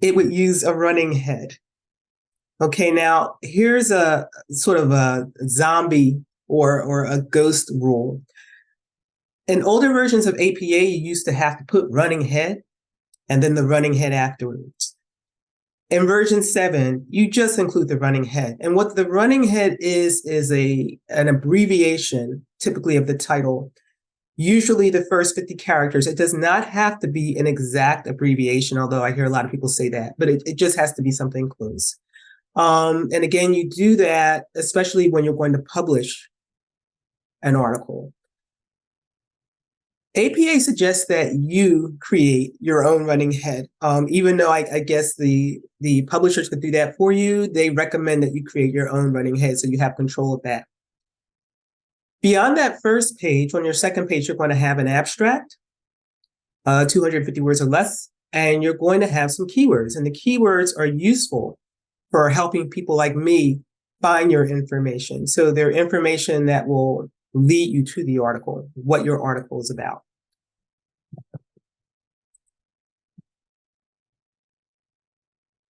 it would use a running head. Okay, now here's a sort of a zombie or a ghost rule. In older versions of APA, you used to have to put running head and then the running head afterwards. In version 7, you just include the running head. And what the running head is an abbreviation, typically of the title, usually the first 50 characters. It does not have to be an exact abbreviation, although I hear a lot of people say that, but it just has to be something close. And again, you do that, especially when you're going to publish an article. APA suggests that you create your own running head. Even though I guess the publishers could do that for you, they recommend that you create your own running head so you have control of that. Beyond that first page, on your second page, you're going to have an abstract, 250 words or less, and you're going to have some keywords. And the keywords are useful for helping people like me find your information. So they're information that will lead you to the article, what your article is about.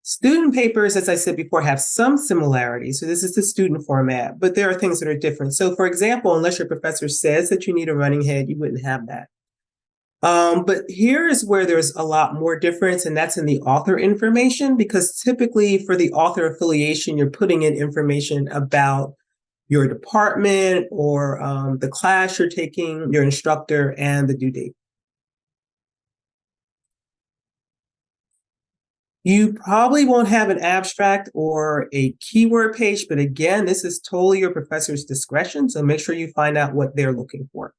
Student papers, as I said before, have some similarities. So this is the student format, but there are things that are different. So for example, unless your professor says that you need a running head, you wouldn't have that. But here is where there's a lot more difference, and that's in the author information, because typically for the author affiliation, you're putting in information about your department or the class you're taking, your instructor, and the due date. You probably won't have an abstract or a keyword page, but again, this is totally your professor's discretion, so make sure you find out what they're looking for.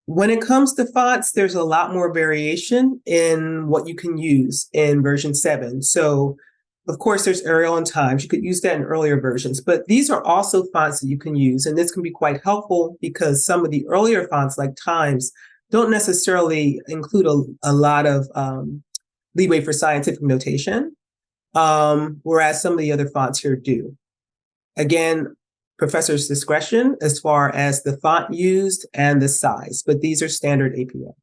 When it comes to fonts, there's a lot more variation in what you can use in version 7. So, of course, there's Arial and Times. You could use that in earlier versions, but these are also fonts that you can use, and this can be quite helpful because some of the earlier fonts, like Times, don't necessarily include a lot of leeway for scientific notation, whereas some of the other fonts here do. Again, professor's discretion as far as the font used and the size, but these are standard APA.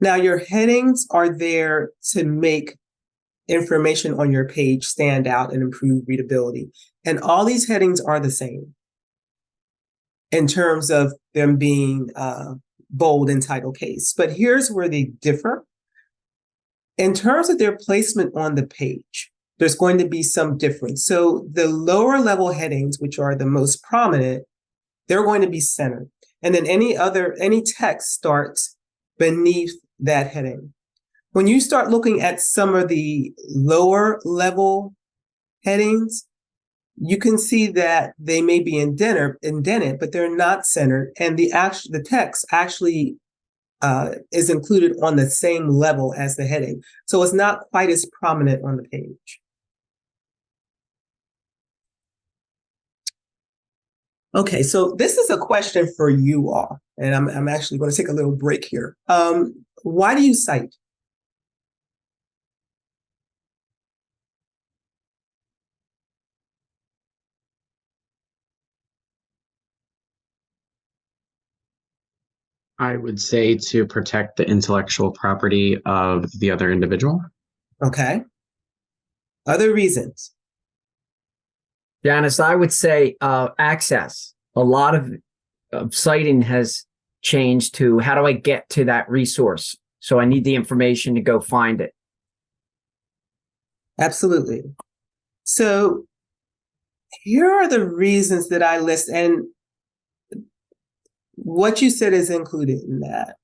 Now, your headings are there to make information on your page stand out and improve readability. And all these headings are the same in terms of them being bold in title case. But here's where they differ. In terms of their placement on the page, there's going to be some difference. So the lower level headings, which are the most prominent, they're going to be centered. And then any text starts beneath that heading. When you start looking at some of the lower level headings, you can see that they may be indented, but they're not centered. And the text actually is included on the same level as the heading. So it's not quite as prominent on the page. Okay, so this is a question for you all, and I'm actually going to take a little break here. Why do you cite? I would say to protect the intellectual property of the other individual. Okay. Other reasons? Janice, I would say access. A lot of citing has changed to how do I get to that resource? So I need the information to go find it. Absolutely. So here are the reasons that I list, and what you said is included in that.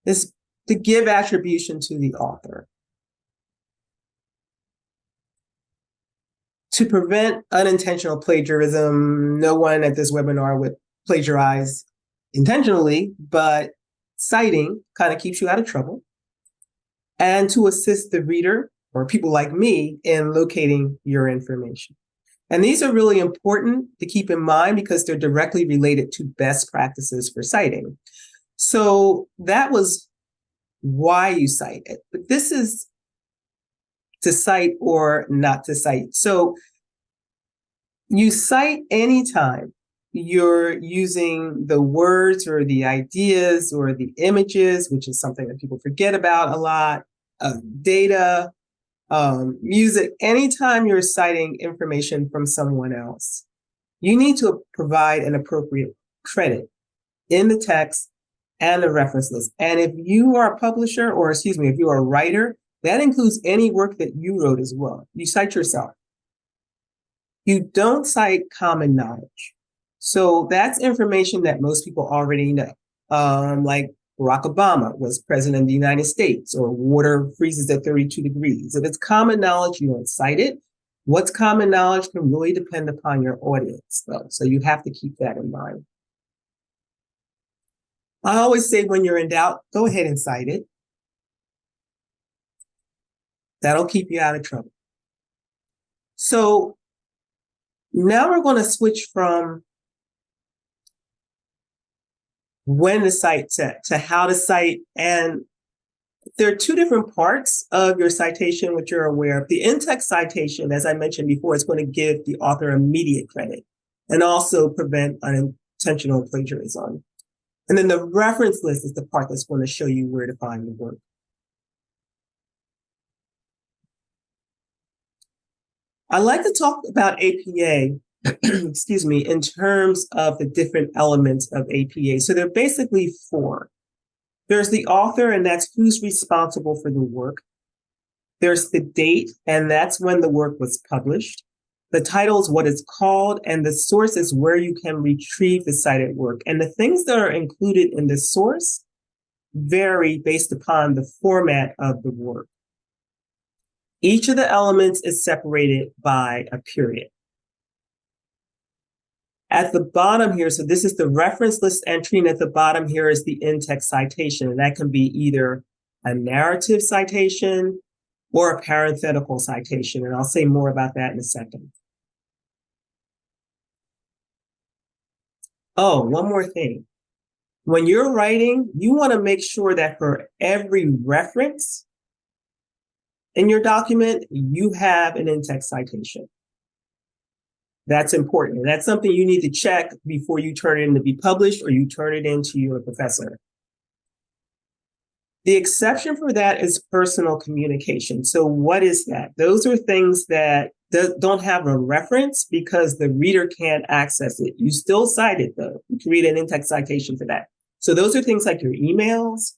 Is to give attribution to the author, to prevent unintentional plagiarism. No one at this webinar would plagiarize intentionally, but citing kind of keeps you out of trouble, and to assist the reader or people like me in locating your information. And these are really important to keep in mind because they're directly related to best practices for citing. So that was why you cite it. But this is to cite or not to cite. So you cite anytime you're using the words or the ideas or the images, which is something that people forget about a lot, data, music, anytime you're citing information from someone else, you need to provide an appropriate credit in the text and the reference list. And if you are a publisher, or excuse me, if you are a writer, that includes any work that you wrote as well. You cite yourself. You don't cite common knowledge. So that's information that most people already know. Like Barack Obama was president of the United States, or water freezes at 32 degrees. If it's common knowledge, you don't cite it. What's common knowledge can really depend upon your audience, though. So you have to keep that in mind. I always say when you're in doubt, go ahead and cite it. That'll keep you out of trouble. So now we're going to switch from when to cite to how to cite. And there are two different parts of your citation, which you're aware of. The in-text citation, as I mentioned before, is going to give the author immediate credit and also prevent unintentional plagiarism. And then the reference list is the part that's going to show you where to find the work. I like to talk about APA, excuse me, in terms of the different elements of APA. So there are basically four. There's the author, and that's who's responsible for the work. There's the date, and that's when the work was published. The title is what it's called, and the source is where you can retrieve the cited work. And the things that are included in the source vary based upon the format of the work. Each of the elements is separated by a period. At the bottom here, so this is the reference list entry, and at the bottom here is the in-text citation, and that can be either a narrative citation or a parenthetical citation, and I'll say more about that in a second. Oh, one more thing. When you're writing, you want to make sure that for every reference in your document, you have an in-text citation. That's important. And that's something you need to check before you turn it in to be published or you turn it into your professor. The exception for that is personal communication. So what is that? Those are things that don't have a reference because the reader can't access it. You still cite it though. You can read an in-text citation for that. So those are things like your emails,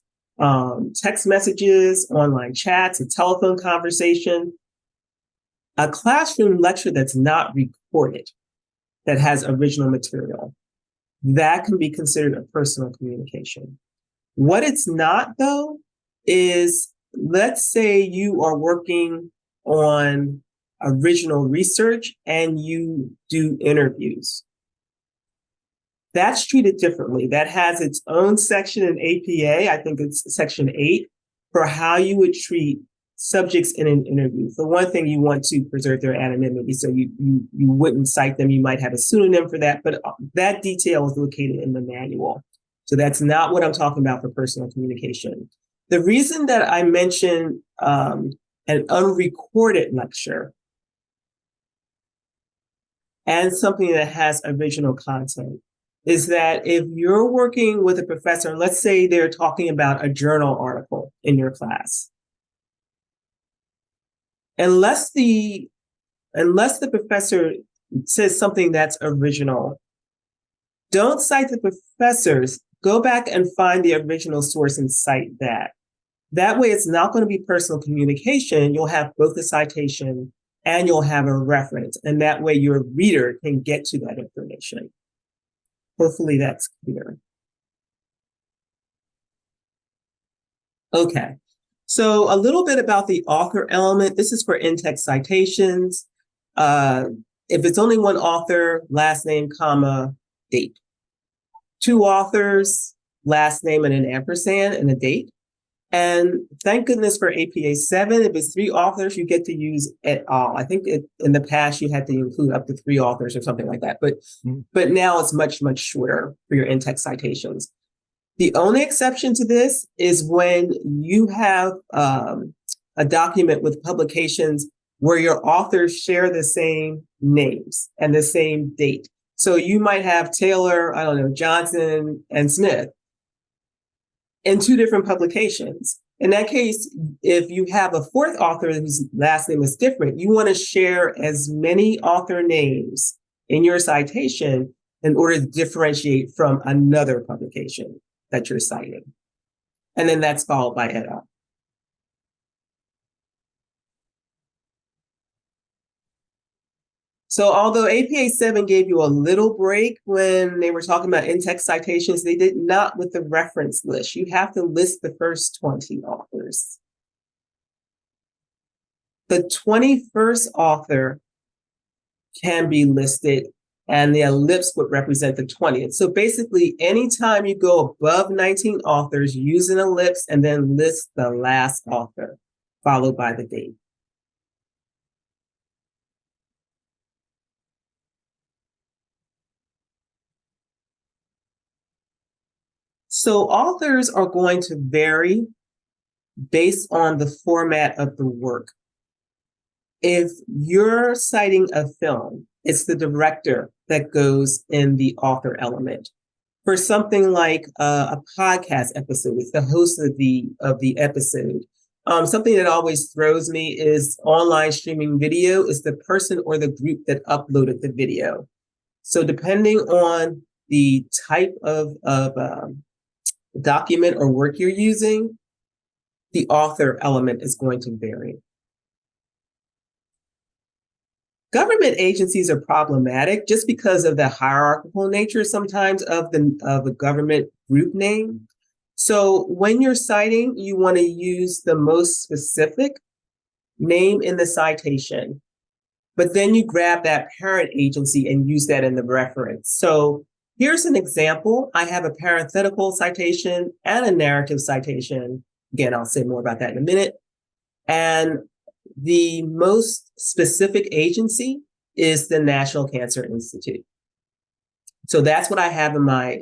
text messages, online chats, a telephone conversation, a classroom lecture that's not recorded, that has original material. That can be considered a personal communication. What it's not, though, is let's say you are working on original research and you do interviews. That's treated differently. That has its own section in APA, I think it's section 8, for how you would treat subjects in an interview. For one thing, you want to preserve their anonymity, so you wouldn't cite them. You might have a pseudonym for that, but that detail is located in the manual. So that's not what I'm talking about for personal communication. The reason that I mentioned an unrecorded lecture and something that has original content is that if you're working with a professor, let's say they're talking about a journal article in your class, unless the professor says something that's original, don't cite the professors. Go back and find the original source and cite that. That way, it's not going to be personal communication. You'll have both the citation and you'll have a reference. And that way, your reader can get to that information. Hopefully, that's clear. Okay. So a little bit about the author element. This is for in-text citations. If it's only one author, last name, comma, date. Two authors, last name and an ampersand and a date. And thank goodness for APA 7, if it's 3 authors, you get to use et al. I think in the past you had to include up to 3 authors or something like that. But now it's much, much shorter for your in-text citations. The only exception to this is when you have a document with publications where your authors share the same names and the same date. So you might have Taylor, I don't know, Johnson and Smith in two different publications. In that case, if you have a fourth author whose last name is different, you want to share as many author names in your citation in order to differentiate from another publication that you're citing. And then that's followed by et al. So although APA 7 gave you a little break when they were talking about in-text citations, they did not with the reference list. You have to list the first 20 authors. The 21st author can be listed, and the ellipse would represent the 20th. So basically, anytime you go above 19 authors, use an ellipse and then list the last author, followed by the date. So authors are going to vary based on the format of the work. If you're citing a film, it's the director that goes in the author element. For something like a podcast episode, it's the host of the episode. Something that always throws me is online streaming video is the person or the group that uploaded the video. So depending on the type of document or work you're using, the author element is going to vary. Government agencies are problematic just because of the hierarchical nature sometimes of a government group name. So when you're citing, you want to use the most specific name in the citation, but then you grab that parent agency and use that in the reference. So here's an example. I have a parenthetical citation and a narrative citation. Again, I'll say more about that in a minute. And the most specific agency is the National Cancer Institute. So that's what I have in my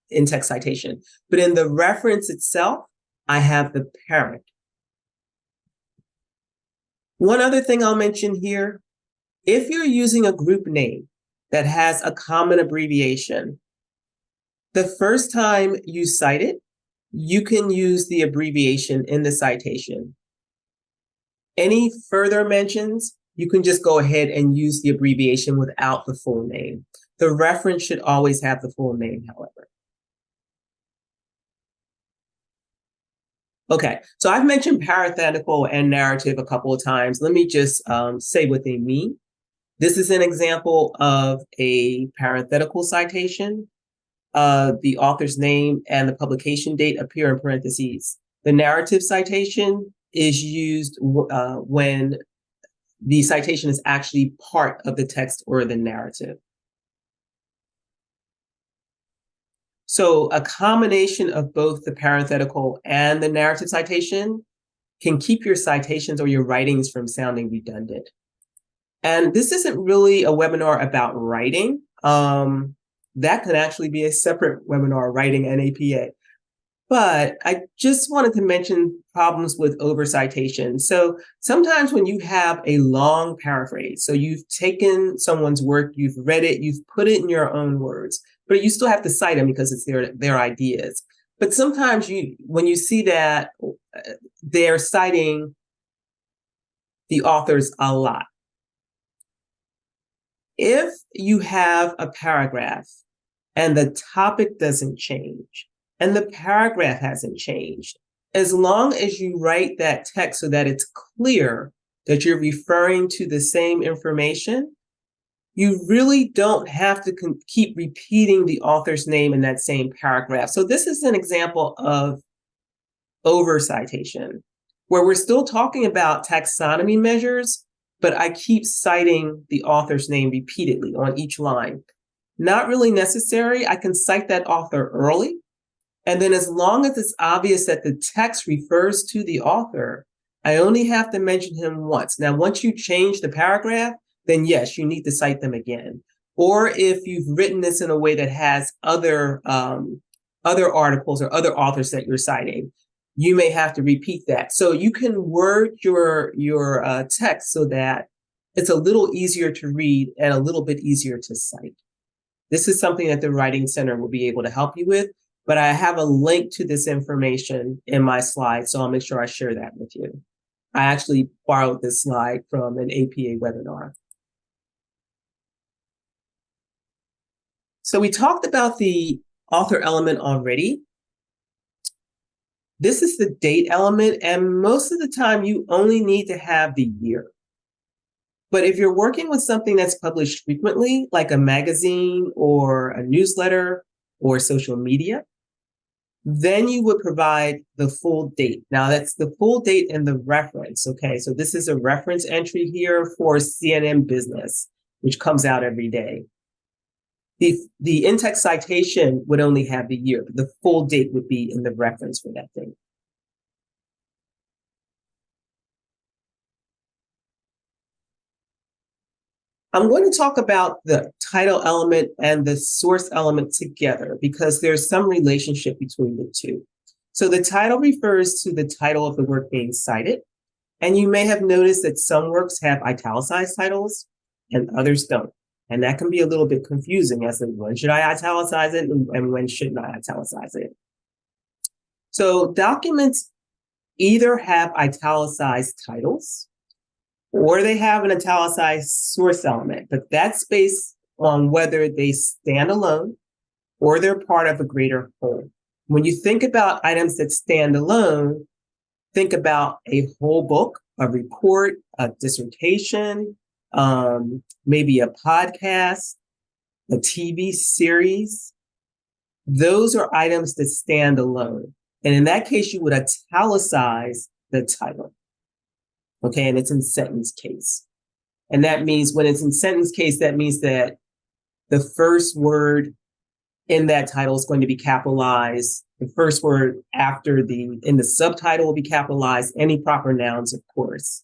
in-text citation. But in the reference itself, I have the parent. One other thing I'll mention here, if you're using a group name that has a common abbreviation, the first time you cite it, you can use the abbreviation in the citation. Any further mentions, you can just go ahead and use the abbreviation without the full name. The reference should always have the full name, however. Okay, so I've mentioned parenthetical and narrative a couple of times. Let me just say what they mean. This is an example of a parenthetical citation. The author's name and the publication date appear in parentheses. The narrative citation is used when the citation is actually part of the text or the narrative. So a combination of both the parenthetical and the narrative citation can keep your citations or your writings from sounding redundant. And this isn't really a webinar about writing. That could actually be a separate webinar, writing and APA. But I just wanted to mention problems with overcitation. So sometimes when you have a long paraphrase, so you've taken someone's work, you've read it, you've put it in your own words, but you still have to cite them because it's their ideas. But sometimes when you see that, they're citing the authors a lot. If you have a paragraph and the topic doesn't change, and the paragraph hasn't changed, as long as you write that text so that it's clear that you're referring to the same information, you really don't have to keep repeating the author's name in that same paragraph. So this is an example of overcitation, where we're still talking about taxonomy measures, but I keep citing the author's name repeatedly on each line. Not really necessary. I can cite that author early. And then as long as it's obvious that the text refers to the author, I only have to mention him once. Now, once you change the paragraph, then yes, you need to cite them again. Or if you've written this in a way that has other articles or other authors that you're citing, you may have to repeat that. So you can word your text so that it's a little easier to read and a little bit easier to cite. This is something that the Writing Center will be able to help you with, but I have a link to this information in my slides, so I'll make sure I share that with you. I actually borrowed this slide from an APA webinar. So we talked about the author element already. This is the date element, and most of the time you only need to have the year. But if you're working with something that's published frequently, like a magazine or a newsletter or social media, then you would provide the full date. Now that's the full date and the reference, okay? So this is a reference entry here for CNN Business, which comes out every day. The in-text citation would only have the year, but the full date would be in the reference for that date. I'm going to talk about the title element and the source element together because there's some relationship between the two. So the title refers to the title of the work being cited. And you may have noticed that some works have italicized titles and others don't. And that can be a little bit confusing as to when should I italicize it and when shouldn't I italicize it. So documents either have italicized titles or they have an italicized source element, but that's based on whether they stand alone or they're part of a greater whole. When you think about items that stand alone, think about a whole book, a report, a dissertation, maybe a podcast, a TV series. Those are items that stand alone. And in that case, you would italicize the title. Okay, and it's in sentence case. And that means when it's in sentence case, that means that the first word in that title is going to be capitalized. The first word in the subtitle will be capitalized, any proper nouns, of course,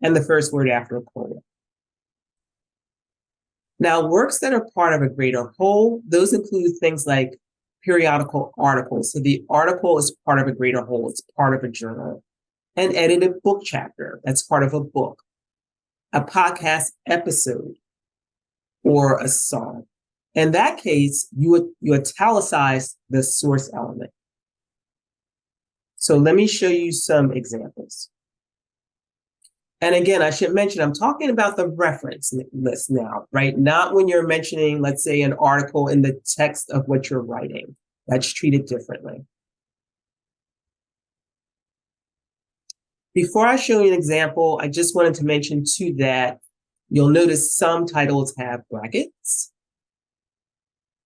and the first word after a colon. Now, works that are part of a greater whole, those include things like periodical articles. So the article is part of a greater whole, it's part of a journal. An edited book chapter, that's part of a book, a podcast episode, or a song. In that case, you italicize the source element. So let me show you some examples. And again, I should mention, I'm talking about the reference list now, right? Not when you're mentioning, let's say, an article in the text of what you're writing. That's treated differently. Before I show you an example, I just wanted to mention too that you'll notice some titles have brackets.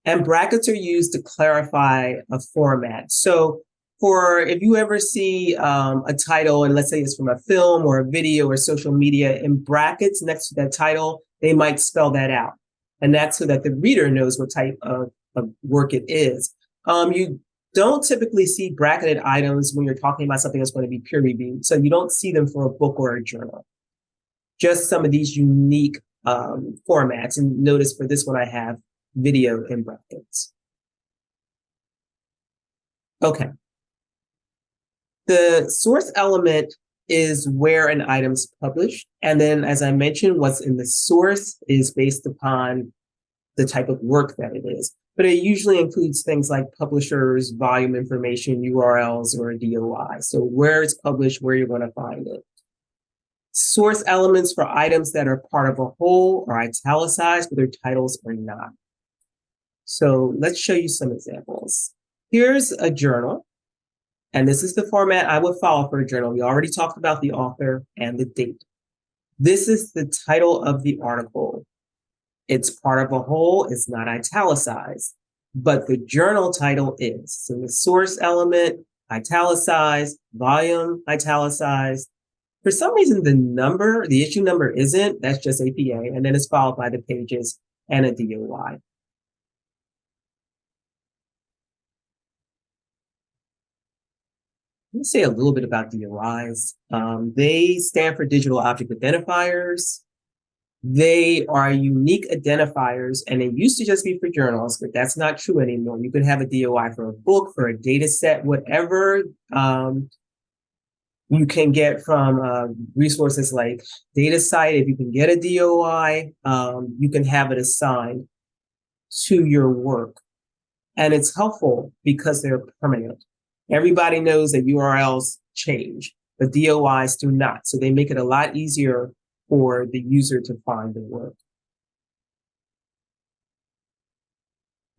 And brackets are used to clarify a format. So if you ever see a title, and let's say it's from a film or a video or social media, in brackets next to that title, they might spell that out. And that's so that the reader knows what type of work it is. You don't typically see bracketed items when you're talking about something that's going to be peer reviewed. So you don't see them for a book or a journal. Just some of these unique formats. And notice for this one, I have video in brackets. Okay. The source element is where an item's published. And then, as I mentioned, what's in the source is based upon the type of work that it is. But it usually includes things like publishers, volume information, URLs, or a DOI. So where it's published, where you're going to find it. Source elements for items that are part of a whole are italicized, but their titles are not. So let's show you some examples. Here's a journal, and this is the format I would follow for a journal. We already talked about the author and the date. This is the title of the article. It's part of a whole, it's not italicized, but the journal title is. So the source element, italicized, volume, italicized. For some reason, the issue number isn't, that's just APA, and then it's followed by the pages and a DOI. Let me say a little bit about DOIs. They stand for digital object identifiers. They are unique identifiers, and they used to just be for journals, but that's not true anymore. You can have a DOI for a book, for a data set, whatever you can get from resources like DataCite. If you can get a DOI, you can have it assigned. to your work. And it's helpful because they're permanent. Everybody knows that URLs change, but DOIs do not. So they make it a lot easier for the user to find the work.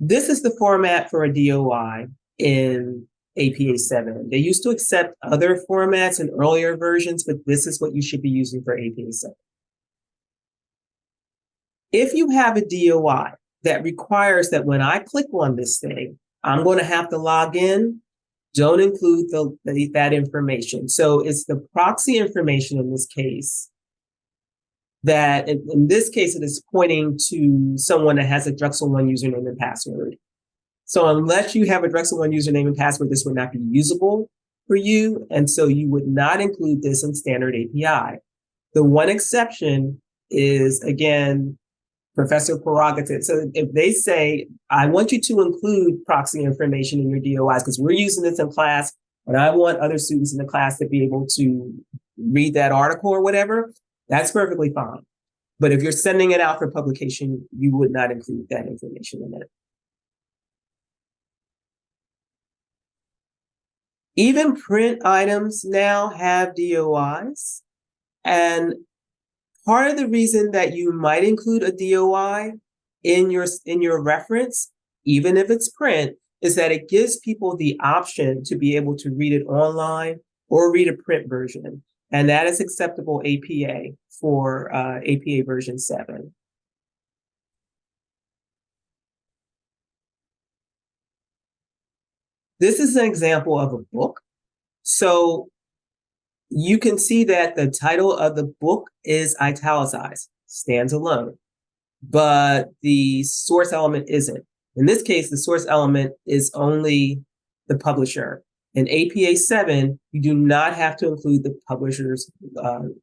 This is the format for a DOI in APA 7. They used to accept other formats in earlier versions, but this is what you should be using for APA 7. If you have a DOI that requires that when I click on this thing, I'm going to have to log in, don't include that information. So it's the proxy information in this case that, in this case, it is pointing to someone that has a Drexel 1 username and password. So unless you have a Drexel 1 username and password, this would not be usable for you. And so you would not include this in standard API. The one exception is, again, professor prerogative. So if they say, I want you to include proxy information in your DOIs because we're using this in class, and I want other students in the class to be able to read that article or whatever, that's perfectly fine. But if you're sending it out for publication, you would not include that information in it. Even print items now have DOIs. And part of the reason that you might include a DOI in your reference, even if it's print, is that it gives people the option to be able to read it online or read a print version. And that is acceptable APA for APA version 7. This is an example of a book. So you can see that the title of the book is italicized, stands alone, but the source element isn't. In this case, the source element is only the publisher. In APA 7, you do not have to include the publisher's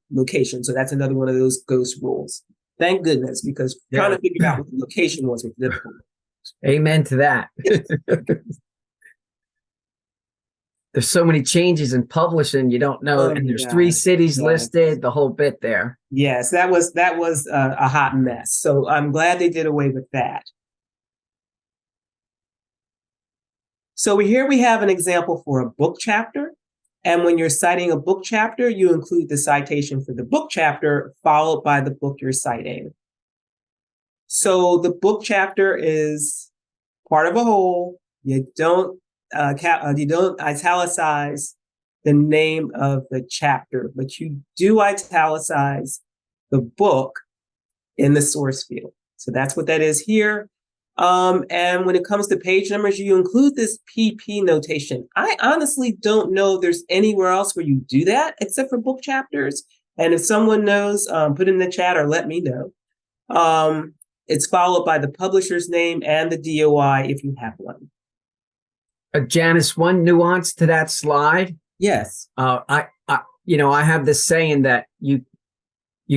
location. So that's another one of those ghost rules. Thank goodness, because trying to figure out what the location was difficult. Amen to that. There's so many changes in publishing, you don't know. And there's 3 cities listed, the whole bit there. Yes, that was a hot mess. So I'm glad they did away with that. So here we have an example for a book chapter. And when you're citing a book chapter, you include the citation for the book chapter followed by the book you're citing. So the book chapter is part of a whole. You don't italicize the name of the chapter, but you do italicize the book in the source field. So that's what that is here. And when it comes to page numbers, you include this PP notation. I honestly don't know if there's anywhere else where you do that except for book chapters. And if someone knows, put in the chat or let me know. It's followed by the publisher's name and the DOI if you have one. Janice, one nuance to that slide. Yes. I have this saying that you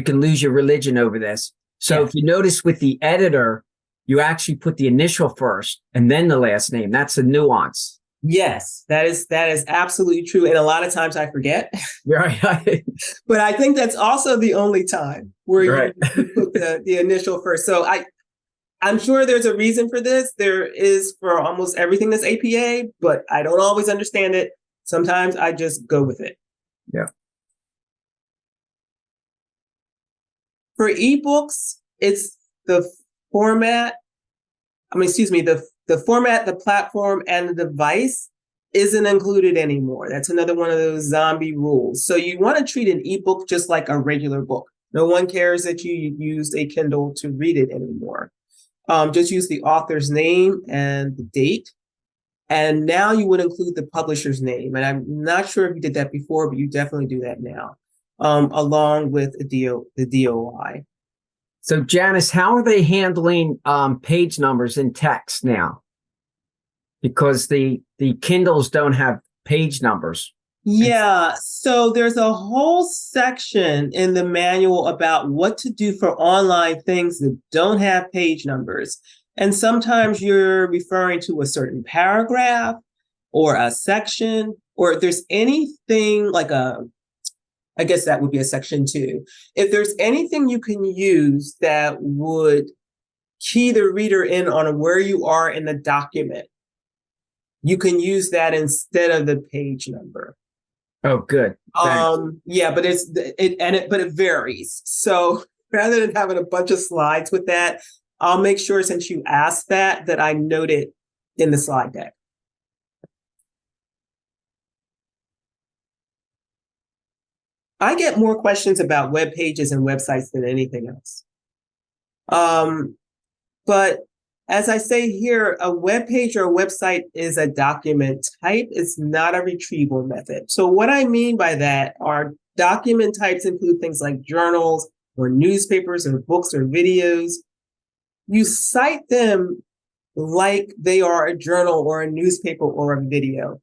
can lose your religion over this. So if you notice with the editor, you actually put the initial first and then the last name. That's a nuance. Yes, that is absolutely true. And a lot of times I forget. Right. But I think that's also the only time where you put the initial first. So I'm sure there's a reason for this. There is for almost everything that's APA, but I don't always understand it. Sometimes I just go with it. Yeah. For ebooks, it's the format. The format, the platform, and the device isn't included anymore. That's another one of those zombie rules. So you want to treat an ebook just like a regular book. No one cares that you used a Kindle to read it anymore. Just use the author's name and the date. And now you would include the publisher's name. And I'm not sure if you did that before, but you definitely do that now, along with the DOI. So Janice, how are they handling page numbers in text now? Because the Kindles don't have page numbers. Yeah, so there's a whole section in the manual about what to do for online things that don't have page numbers. And sometimes you're referring to a certain paragraph or a section, or if there's anything like I guess that would be a section 2. If there's anything you can use that would key the reader in on where you are in the document, you can use that instead of the page number. Oh, good. Thanks. Yeah, but it varies. So rather than having a bunch of slides with that, I'll make sure, since you asked that I note it in the slide deck. I get more questions about web pages and websites than anything else. But as I say here, a web page or a website is a document type. It's not a retrieval method. So what I mean by that are document types include things like journals or newspapers or books or videos. You cite them like they are a journal or a newspaper or a video.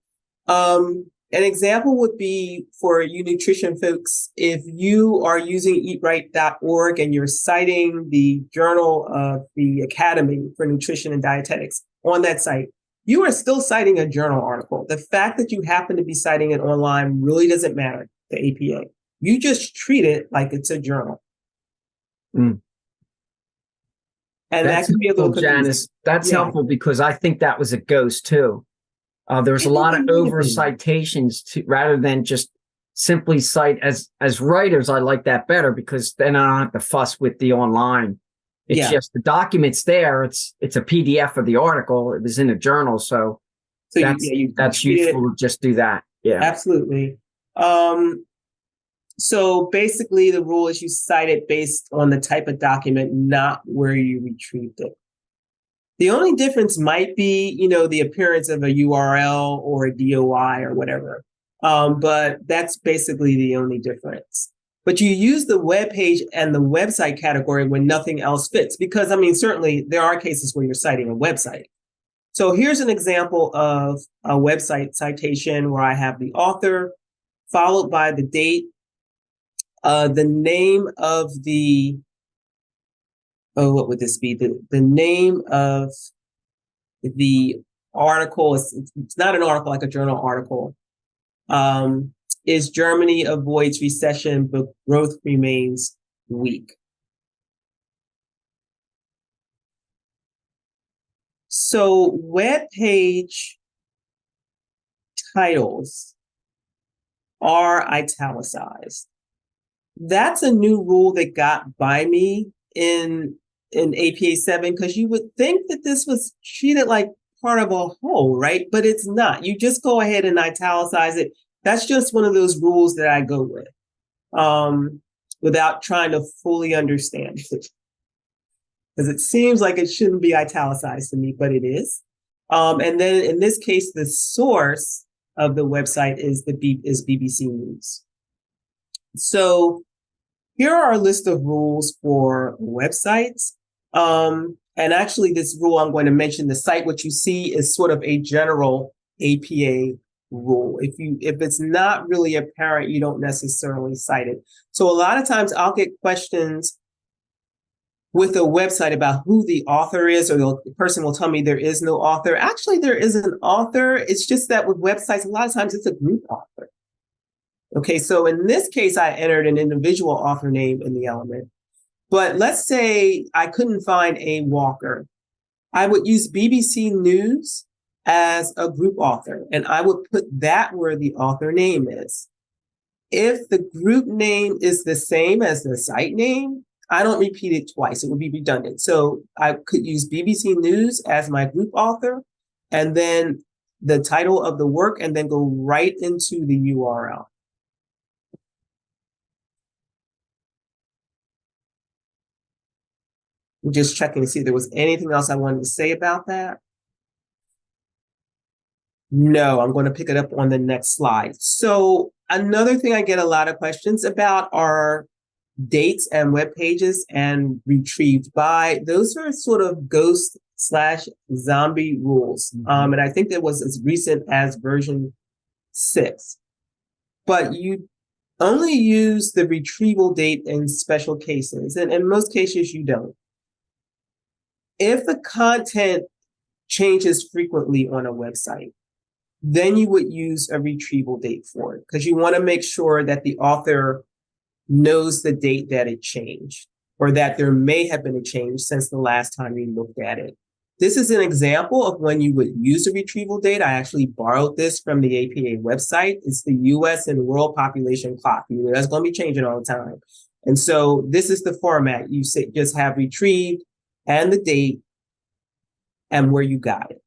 An example would be, for you nutrition folks, if you are using eatright.org and you're citing the Journal of the Academy for Nutrition and Dietetics on that site, you are still citing a journal article. The fact that you happen to be citing it online really doesn't matter, the APA. You just treat it like it's a journal. Mm. And that can be a little confusing. Janice, that's helpful, because I think that was a ghost too. There was a lot of over citations rather than just simply cite. As writers, I like that better, because then I don't have to fuss with the online. It's just the document's there. It's a PDF of the article. It was in a journal, so that's useful to just do that. Yeah, absolutely. So basically, the rule is you cite it based on the type of document, not where you retrieved it. The only difference might be, the appearance of a URL or a DOI or whatever. But that's basically the only difference. But you use the web page and the website category when nothing else fits, because, certainly there are cases where you're citing a website. So here's an example of a website citation where I have the author followed by the date, the name of what would this be? The name of the article, it's not an article like a journal article, is Germany avoids recession, but growth remains weak. So web page titles are italicized. That's a new rule that got by me in APA 7, because you would think that this was treated like part of a whole, right? But it's not. You just go ahead and italicize it. That's just one of those rules that I go with without trying to fully understand it. Because it seems like it shouldn't be italicized to me, but it is. And then in this case, the source of the website is BBC News. So here are a list of rules for websites. And actually, this rule I'm going to mention, the cite what you see, is sort of a general APA rule. If it's not really apparent, you don't necessarily cite it. So a lot of times I'll get questions with a website about who the author is, or the person will tell me there is no author. Actually, there is an author. It's just that with websites, a lot of times it's a group author. Okay, so in this case, I entered an individual author name in the element. But let's say I couldn't find A. Walker. I would use BBC News as a group author, and I would put that where the author name is. If the group name is the same as the site name, I don't repeat it twice. It would be redundant. So I could use BBC News as my group author, and then the title of the work, and then go right into the URL. I'm just checking to see if there was anything else I wanted to say about that. No, I'm going to pick it up on the next slide. So another thing I get a lot of questions about are dates and web pages and retrieved by. Those are sort of ghost/zombie rules. Mm-hmm. And I think that was as recent as version 6. But you only use the retrieval date in special cases. And in most cases, you don't. If the content changes frequently on a website, then you would use a retrieval date for it, because you want to make sure that the author knows the date that it changed. or that there may have been a change since the last time you looked at it. This is an example of when you would use the retrieval data. I actually borrowed this from the APA website. It's the US and world population clock. You know, that's going to be changing all the time. And so this is the format. You just have retrieved and the date and where you got it.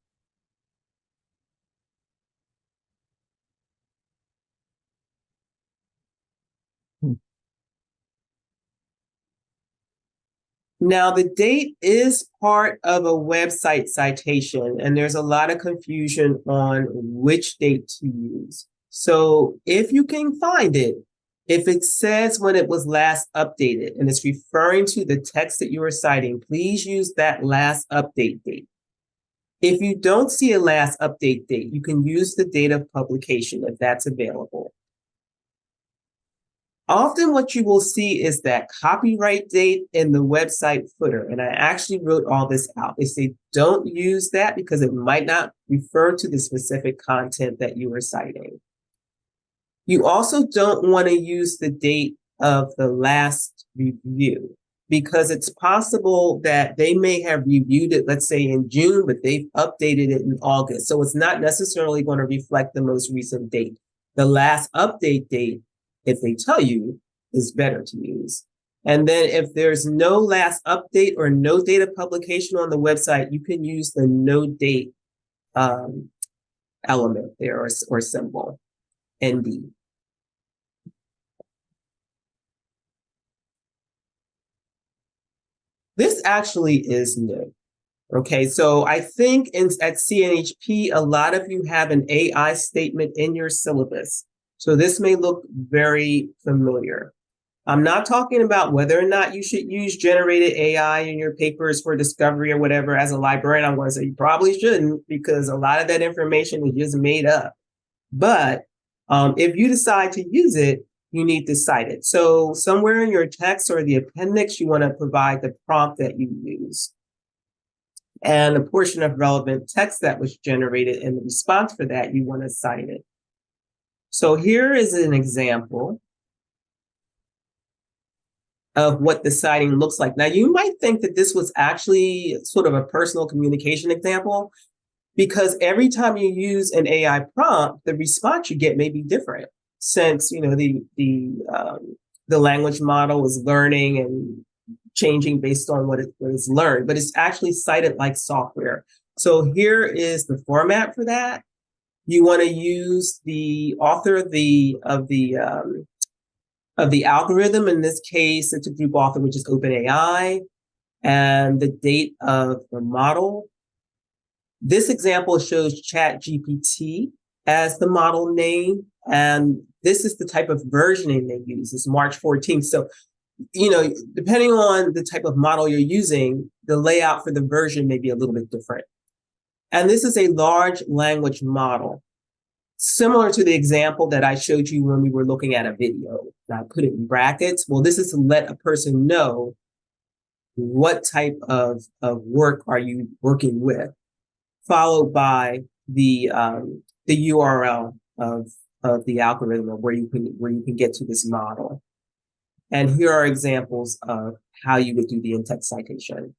Now, the date is part of a website citation, and there's a lot of confusion on which date to use. So if you can find it, if it says when it was last updated and it's referring to the text that you are citing, please use that last update date. If you don't see a last update date, you can use the date of publication if that's available. Often what you will see is that copyright date in the website footer. And I actually wrote all this out. They say don't use that because it might not refer to the specific content that you are citing. You also don't want to use the date of the last review because it's possible that they may have reviewed it, let's say in June, but they've updated it in August. So it's not necessarily going to reflect the most recent date. The last update date, if they tell you, is better to use. And then if there's no last update or no date of publication on the website, you can use the no date element there or symbol, ND. This actually is new. Okay, so I think at CNHP, a lot of you have an AI statement in your syllabus. So this may look very familiar. I'm not talking about whether or not you should use generated AI in your papers for discovery or whatever. As a librarian, I'm going to say you probably shouldn't because a lot of that information is just made up. But if you decide to use it, you need to cite it. So somewhere in your text or the appendix, you want to provide the prompt that you use and a portion of relevant text that was generated in the response for that, you want to cite it. So here is an example of what the citing looks like. Now, you might think that this was actually sort of a personal communication example because every time you use an AI prompt, the response you get may be different since, you know, the language model is learning and changing based on what is learned, but it's actually cited like software. So here is the format for that. You want to use the author of the algorithm. In this case, it's a group author, which is OpenAI, and the date of the model. This example shows ChatGPT as the model name, and this is the type of versioning they use. It's March 14th. So, you know, depending on the type of model you're using, the layout for the version may be a little bit different. And this is a large language model, similar to the example that I showed you when we were looking at a video. I put it in brackets. Well, this is to let a person know what type of work are you working with, followed by the URL of the algorithm of where you can get to this model. And here are examples of how you would do the in-text citation.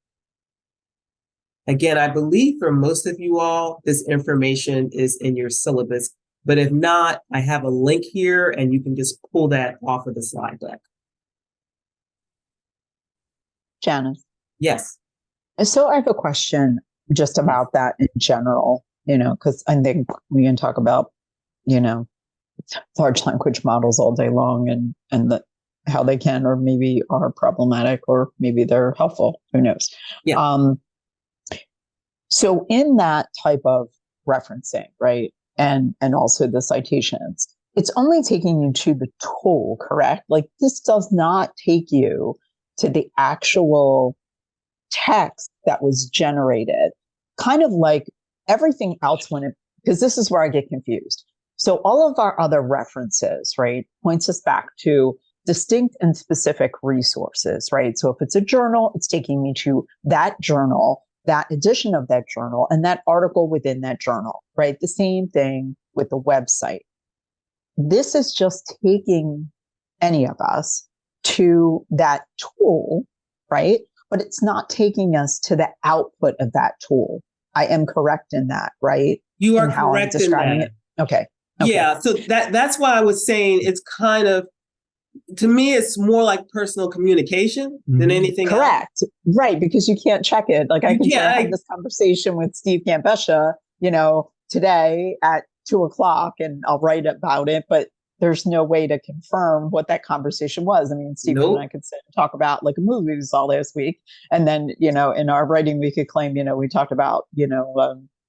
Again, I believe for most of you all, this information is in your syllabus, but if not, I have a link here and you can just pull that off of the slide deck. Janice. Yes. So I have a question just about that in general, you know, because I think we can talk about, you know, large language models all day long and how they can or maybe are problematic or maybe they're helpful. Who knows? Yeah. So in that type of referencing, right, and also the citations, it's only taking you to the tool, correct? Like this does not take you to the actual text that was generated, kind of like everything else because this is where I get confused. So all of our other references, right, points us back to distinct and specific resources, right? So if it's a journal, it's taking me to that journal, that edition of that journal, and that article within that journal, right? The same thing with the website. This is just taking any of us to that tool, right? But it's not taking us to the output of that tool. I am correct in that, right? You are in how I'm correct in describing that. it. Okay. Yeah, so that's why I was saying it's kind of, to me, it's more like personal communication than anything else. Correct. Right. Because you can't check it. Like I can say I had this conversation with Steve Campesha, today at 2:00, and I'll write about it, but there's no way to confirm what that conversation was. I mean, Steve and I could sit and talk about like a movie we saw last week. And then, in our writing, we could claim, we talked about,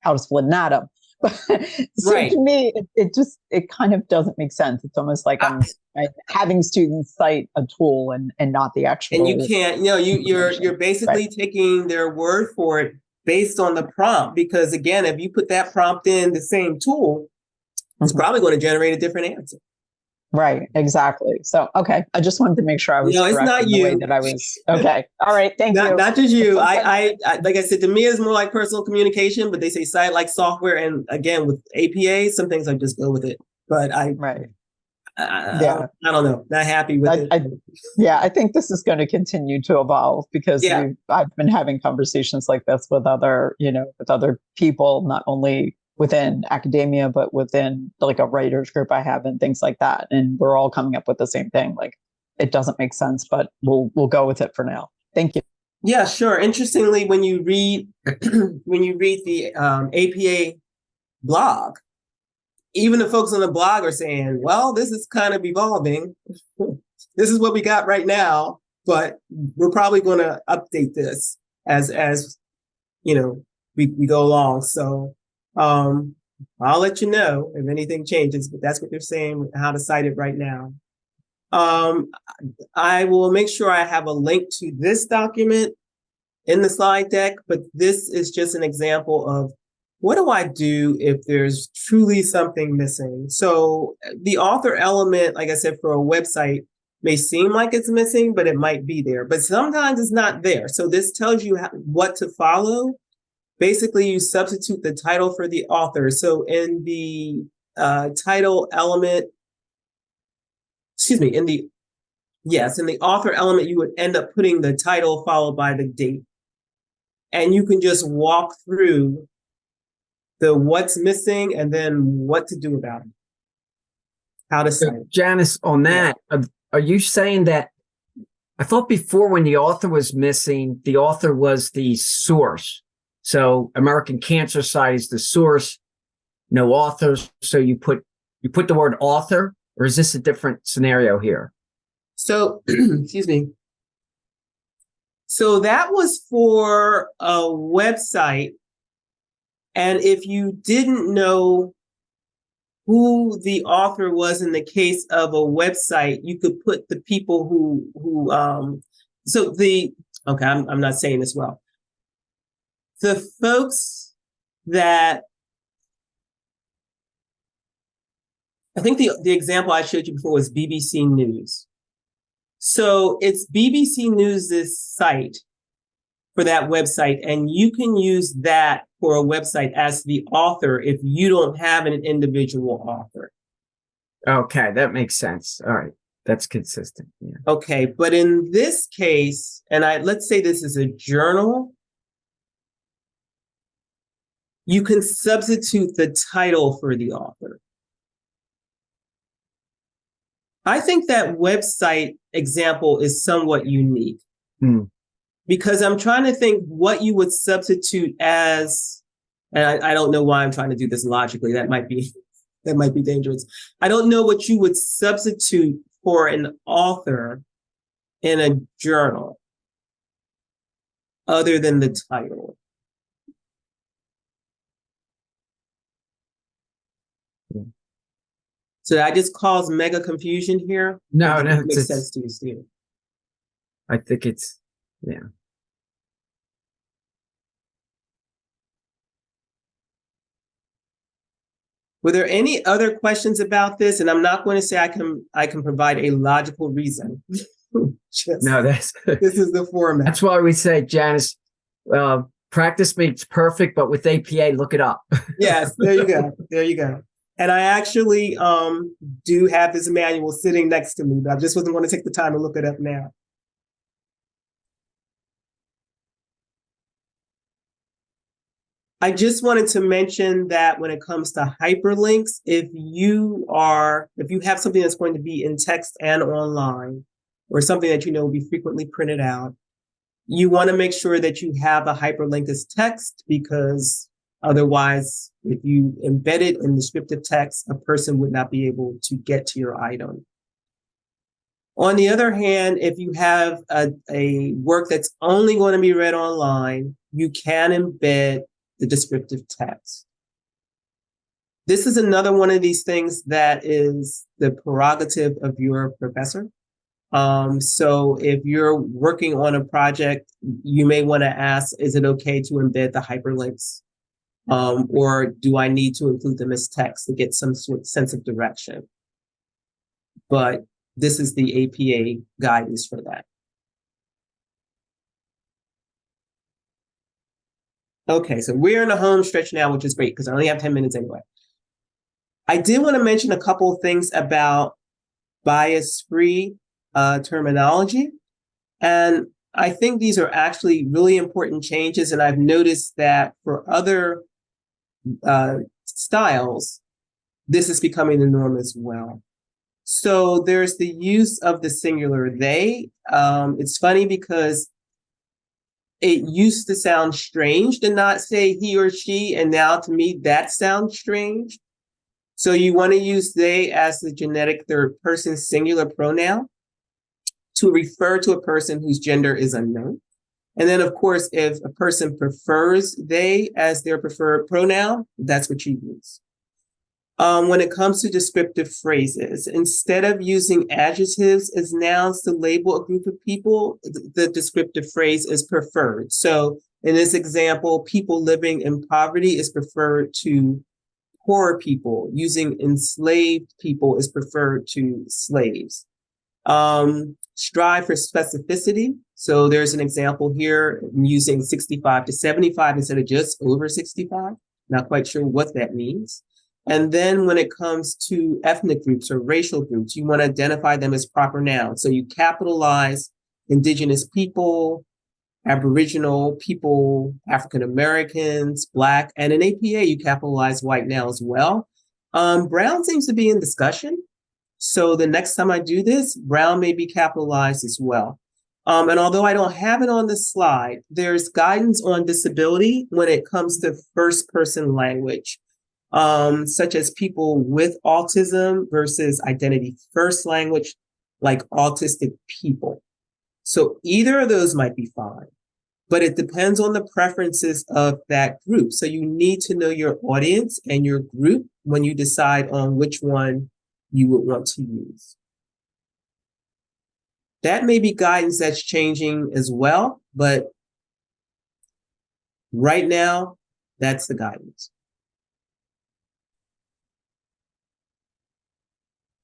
how to split an atom. So to me, it kind of doesn't make sense. It's almost like I'm having students cite a tool and not the actual. And you can't, you're basically taking their word for it based on the prompt, because again, if you put that prompt in the same tool, it's probably going to generate a different answer. Right, exactly. So, okay, I just wanted to make sure I was correct. It's not in you. The way that I was. Okay, all right, thank you. Not just you. I like I said, to me, it's more like personal communication. But they say cite like software, and again with APA, some things I just go with it. But I don't know. Not happy with it. I think this is going to continue to evolve because I've been having conversations like this with other people, not only within academia, but within like a writers group I have and things like that. And we're all coming up with the same thing. Like it doesn't make sense, but we'll go with it for now. Thank you. Yeah, sure. Interestingly, when you read the APA blog, even the folks on the blog are saying, well, this is kind of evolving. This is what we got right now, but we're probably going to update this as we go along. So I'll let you know if anything changes, but that's what they're saying, how to cite it right now. I will make sure I have a link to this document in the slide deck, but this is just an example of what do I do if there's truly something missing? So the author element, like I said, for a website may seem like it's missing, but it might be there, but sometimes it's not there. So this tells you what to follow. Basically, you substitute the title for the author. So in the title element, in the author element, you would end up putting the title followed by the date. And you can just walk through the what's missing and then what to do about it. How to cite it. Janice, on that, are you saying that, I thought before when the author was missing, the author was the source. So American Cancer Society is the source, no authors. So you put the word author, or is this a different scenario here? So, excuse me. So that was for a website. And if you didn't know who the author was in the case of a website, you could put the people I'm not saying this well. The folks that, I think the example I showed you before was BBC News. So it's BBC News's site for that website, and you can use that for a website as the author if you don't have an individual author. Okay, that makes sense. All right, that's consistent. Yeah. Okay, but in this case, and let's say this is a journal, you can substitute the title for the author. I think that website example is somewhat unique because I'm trying to think what you would substitute as, and I don't know why I'm trying to do this logically. That might be dangerous. I don't know what you would substitute for an author in a journal other than the title. So did I just cause mega confusion here? No, it makes sense to you, Steve. I think it's, yeah. Were there any other questions about this? And I'm not going to say I can provide a logical reason. No, this is the format. That's why we say, Janice, practice makes perfect, but with APA, look it up. Yes, there you go. There you go. And I actually do have this manual sitting next to me, but I just wasn't going to take the time to look it up now. I just wanted to mention that when it comes to hyperlinks, if you have something that's going to be in text and online, or something that you know will be frequently printed out, you want to make sure that you have a hyperlink as text, because otherwise, if you embed it in descriptive text, a person would not be able to get to your item. On the other hand, if you have a work that's only going to be read online, you can embed the descriptive text. This is another one of these things that is the prerogative of your professor. So if you're working on a project, you may want to ask, is it okay to embed the hyperlinks? Or do I need to include them as text to get some sort of sense of direction? But this is the APA guidance for that. Okay, so we're in the home stretch now, which is great because I only have 10 minutes anyway. I did want to mention a couple of things about bias-free terminology. And I think these are actually really important changes. And I've noticed that for other styles, this is becoming the norm as well. So there's the use of the singular they. It's funny because it used to sound strange to not say he or she, and now to me that sounds strange. So you want to use they as the genetic third person singular pronoun to refer to a person whose gender is unknown. And then, of course, if a person prefers they as their preferred pronoun, that's what you use. When it comes to descriptive phrases, instead of using adjectives as nouns to label a group of people, the descriptive phrase is preferred. So in this example, people living in poverty is preferred to poor people. Using enslaved people is preferred to slaves. Strive for specificity. So there's an example here using 65 to 75 instead of just over 65. Not quite sure what that means. And then when it comes to ethnic groups or racial groups, you want to identify them as proper nouns. So you capitalize Indigenous people, Aboriginal people, African Americans, Black, and in APA, you capitalize white now as well. Brown seems to be in discussion. So the next time I do this, brown may be capitalized as well. And although I don't have it on the slide, there's guidance on disability when it comes to first person language. Such as people with autism versus identity first language, like autistic people. So either of those might be fine, but it depends on the preferences of that group. So you need to know your audience and your group when you decide on which one you would want to use. That may be guidance that's changing as well, but right now, that's the guidance.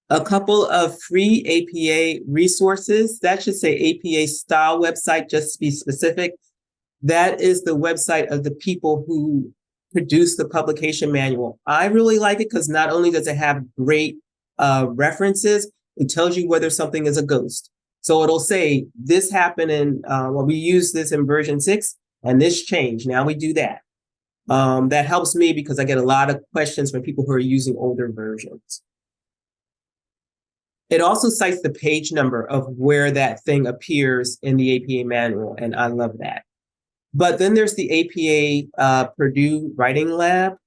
A couple of free APA resources. That should say APA style website, just to be specific. That is the website of the people who produced the publication manual. I really like it because not only does it have great references, it tells you whether something is a ghost. So it'll say this happened in, well, we used this in version 6 and this changed. Now we do that. That helps me because I get a lot of questions from people who are using older versions. It also cites the page number of where that thing appears in the APA manual, and I love that. But then there's the APA Purdue Writing Lab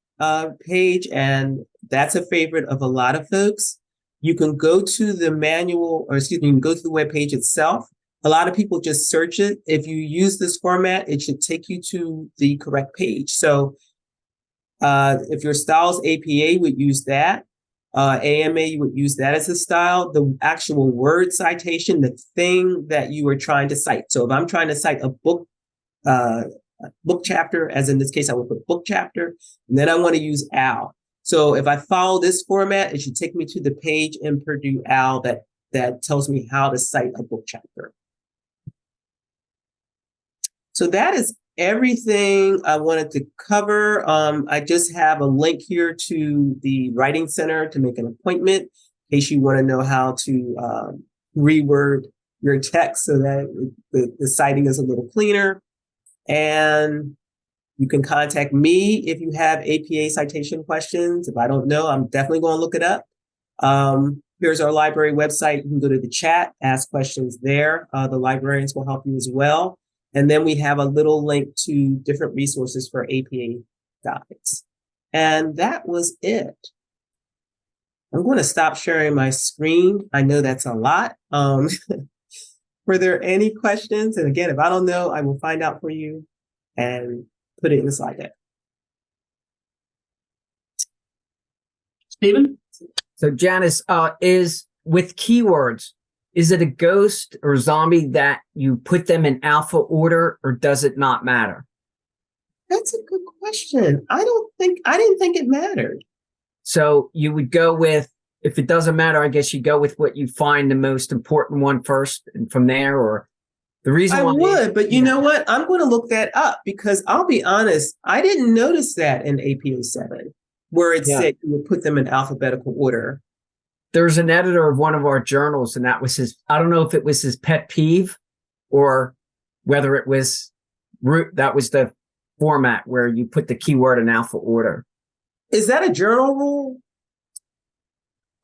page, and that's a favorite of a lot of folks. You can go to the manual, or excuse me, you can go to the webpage itself. A lot of people just search it. If you use this format, it should take you to the correct page. So if your style's APA, would use that. AMA, you would use that as a style. The actual word citation, the thing that you are trying to cite. So if I'm trying to cite a book chapter, as in this case, I would put book chapter, and then I want to use OWL. So if I follow this format, it should take me to the page in Purdue OWL that tells me how to cite a book chapter. So that is everything I wanted to cover. I just have a link here to the Writing Center to make an appointment in case you want to know how to reword your text so that the citing is a little cleaner. And You can contact me if you have APA citation questions. If I don't know, I'm definitely going to look it up. Here's our library website. You can go to the chat, ask questions there. The librarians will help you as well. And then we have a little link to different resources for APA guides. And that was it. I'm going to stop sharing my screen. I know that's a lot. Were there any questions? And again, if I don't know, I will find out for you and put it in the slide deck. Stephen? So Janice, is with keywords, is it a ghost or zombie that you put them in alpha order, or does it not matter? That's a good question. I didn't think it mattered. So you would go with, if it doesn't matter, I guess you go with what you find the most important one first, and from there, or the reason I why would, but you know what? I'm going to look that up because I'll be honest, I didn't notice that in APA 7 where it said you would put them in alphabetical order. There's an editor of one of our journals, and that was his, I don't know if it was his pet peeve or whether it was that was the format where you put the keyword in alpha order. Is that a journal rule?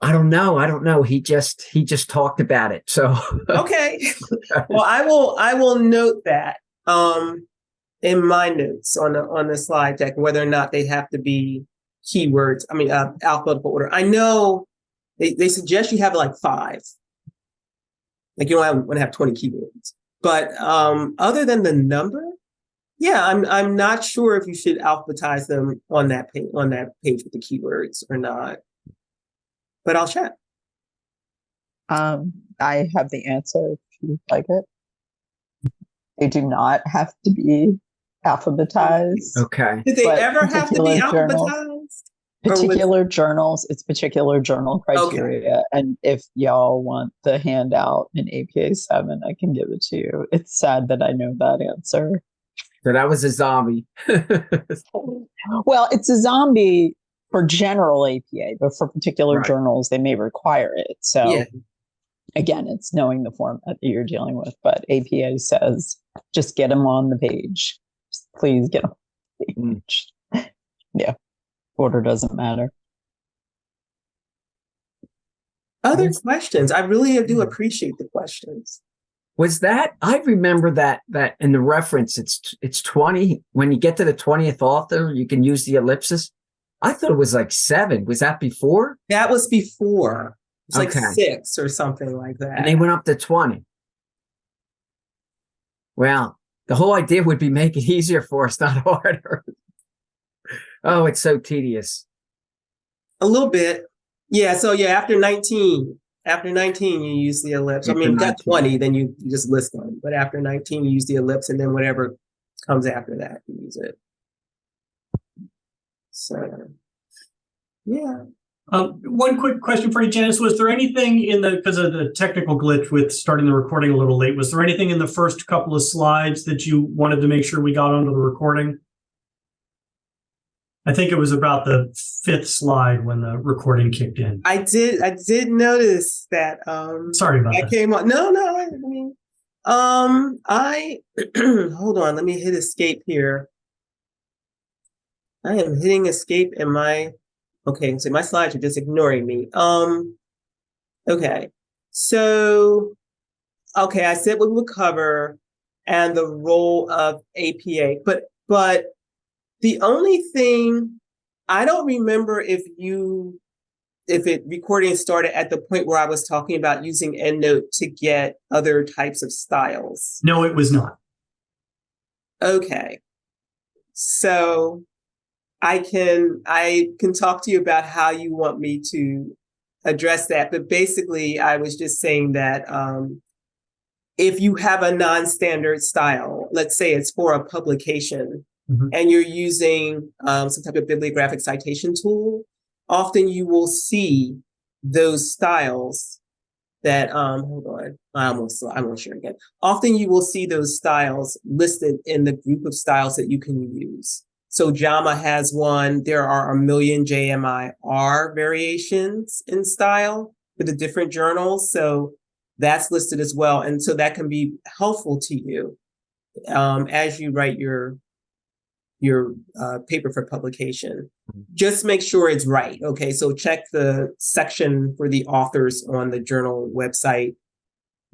I don't know. He just talked about it. So okay. Well, I will note that in my notes on the slide deck, whether or not they have to be keywords. I mean, alphabetical order. I know they suggest you have like 5. Like you don't want to have 20 keywords. But other than the number, yeah, I'm not sure if you should alphabetize them on that page with the keywords or not. But I'll check. I have the answer if you'd like it. They do not have to be alphabetized. okay. Did they ever have to be alphabetized? Particular journals, it's particular journal criteria. Okay. And if y'all want the handout in APA 7, I can give it to you. It's sad that I know that answer. So that was a zombie. Well, it's a zombie for general APA, but for particular journals, they may require it. So again, it's knowing the format that you're dealing with. But APA says, just get them on the page. Just please get them on the page. Yeah. Order doesn't matter. Other questions? I really do appreciate the questions. Was that, I remember that in the reference, it's 20. When you get to the 20th author, you can use the ellipsis. I thought it was like 7. Was that before? That was before. It's like 6 or something like that. And they went up to 20. Well, the whole idea would be make it easier for us, not harder. Oh, it's so tedious. A little bit. Yeah. So yeah, after 19, you use the ellipse. I mean, got 20, then you just list them. But after 19, you use the ellipse, and then whatever comes after that, you use it. So, yeah. One quick question for you, Janice. Was there anything because of the technical glitch with starting the recording a little late, was there anything in the first couple of slides that you wanted to make sure we got onto the recording? I think it was about the 5th slide when the recording kicked in. I did notice that. Sorry about that. Came on. No. I mean, hold on. Let me hit escape here. I am hitting escape in my. Okay, so my slides are just ignoring me. Okay, so I said we would cover and the role of APA, but. The only thing, I don't remember if recording started at the point where I was talking about using EndNote to get other types of styles. No, it was not. Okay. So I can talk to you about how you want me to address that. But basically, I was just saying that if you have a non-standard style, let's say it's for a publication, and you're using some type of bibliographic citation tool, often you will see those styles that, hold on, I won't share again. Often you will see those styles listed in the group of styles that you can use. So JAMA has one. There are a million JMIR variations in style for the different journals. So that's listed as well. And so that can be helpful to you as you write your paper for publication. Just make sure it's right. Okay, so check the section for the authors on the journal website,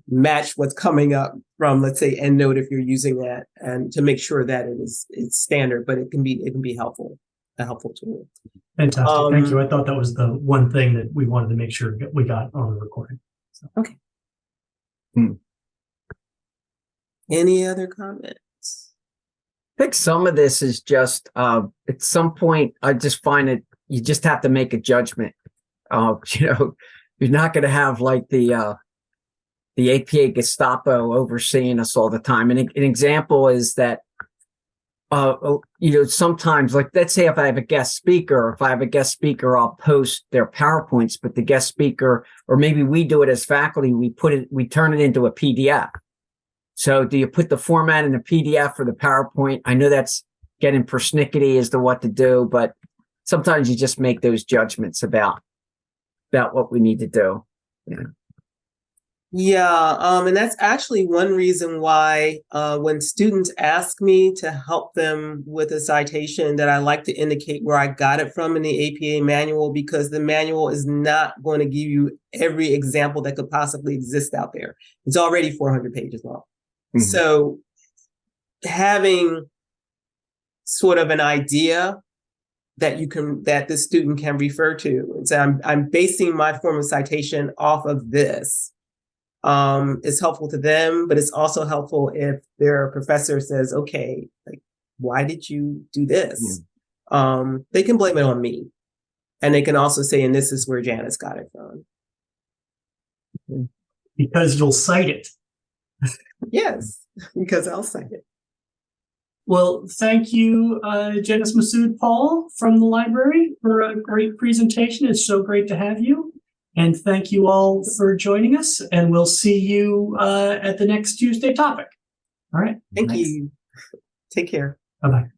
match what's coming up from, let's say, EndNote if you're using that, and to make sure that it's standard, but it can be helpful, a helpful tool. Fantastic. Thank you. I thought that was the one thing that we wanted to make sure we got on the recording. So. Okay. Any other comments? I think some of this is just at some point I just find it you just have to make a judgment. You're not going to have like the APA Gestapo overseeing us all the time. And an example is that sometimes, like, let's say if I have a guest speaker, I'll post their PowerPoints, but the guest speaker, or maybe we do it as faculty, we turn it into a PDF. So do you put the format in a PDF for the PowerPoint? I know that's getting persnickety as to what to do, but sometimes you just make those judgments about what we need to do. And that's actually one reason why when students ask me to help them with a citation, that I like to indicate where I got it from in the APA manual, because the manual is not going to give you every example that could possibly exist out there. It's already 400 pages long. Mm-hmm. So having sort of an idea that the student can refer to, and so I'm basing my form of citation off of this. Is helpful to them, but it's also helpful if their professor says, okay, like, why did you do this? Yeah. They can blame it on me. And they can also say, and this is where Janice got it from. Because you'll cite it. Yes, because I'll cite it. Well, thank you, Janice Masud-Paul from the library, for a great presentation. It's so great to have you. And thank you all for joining us, and we'll see you at the next Tuesday topic. All right. Thank you. Take care. Bye-bye.